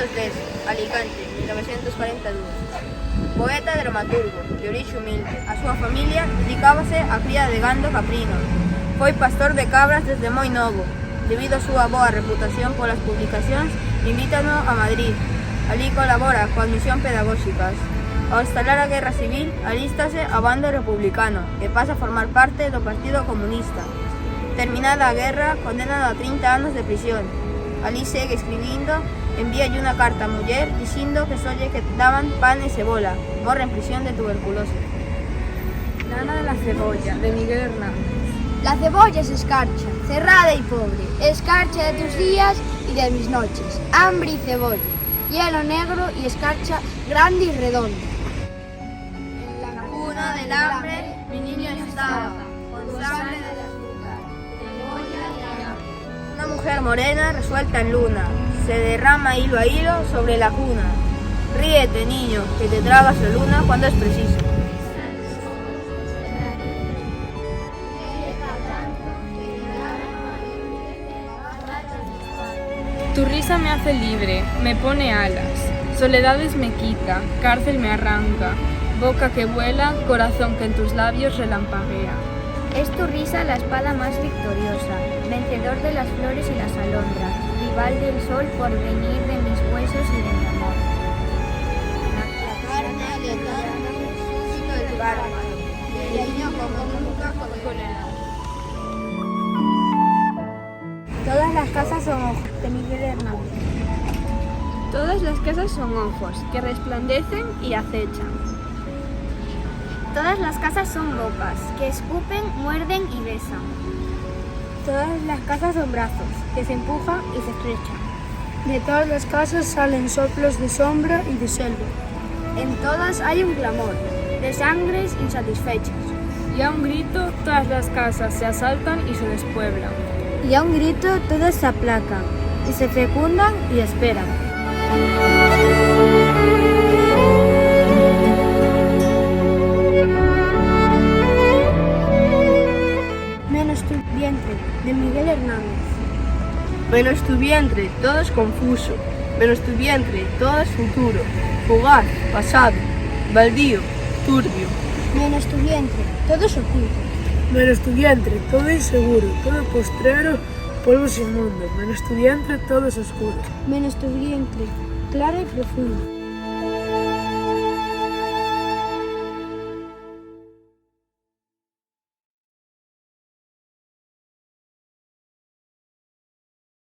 310, Alicante, 1942. Poeta e dramaturgo, de orixe humilde. A súa familia dedicábase á cría de gando caprino. Foi pastor de cabras desde moi novo. Debido á súa boa reputación polas publicacións, invítano a Madrid. Alí colabora coas misións pedagóxicas. Ao estalar a Guerra Civil, alístase ao bando republicano e pasa a formar parte do Partido Comunista. Terminada a guerra, condenado a 30 anos de prisión. Alí segue escribindo, envíalle unha carta a muller dicindo que só lle daban pan e cebola. Morre en prisión de tuberculose. Nana de la cebolla, de Miguel Hernández. La cebolla es escarcha, cerrada y pobre, escarcha de tus días y de mis noches, hambre y cebolla, hielo negro y escarcha grande y redonda. En la cuna del hambre mi niño estaba, con sangre del azúcar, cebolla y hambre. Una mujer morena resuelta en luna, se derrama hilo a hilo sobre la cuna. Ríete, niño, que te tragas la luna cuando es preciso. Tu risa me hace libre, me pone alas, soledades me quita, cárcel me arranca, boca que vuela, corazón que en tus labios relampaguea. Es tu risa la espada más victoriosa, vencedor de las flores y las alondras, rival del sol por venir de mis huesos y de mi amor. La carne de otoño, sucio del bárbaro, y el niño como nunca con el agua. Todas las casas son ojos, de Miguel Hernández. Todas las casas son ojos, que resplandecen y acechan. Todas las casas son bocas, que escupen, muerden y besan. Todas las casas son brazos, que se empujan y se estrechan. De todas las casas salen soplos de sombra y de selva. En todas hay un clamor, de sangres insatisfechas. Y a un grito, todas las casas se asaltan y se despueblan. Y a un grito todas se aplacan, y se fecundan y esperan. Menos tu vientre, de Miguel Hernández. Menos tu vientre, todo es confuso. Menos tu vientre, todo es futuro. Fugaz, pasado, baldío, turbio. Menos tu vientre, todo es oculto. Menos tu vientre, todo inseguro, todo postrero, polvo sin mundo. Menos tu vientre, todo es oscuro. Menos tu vientre, claro y profundo.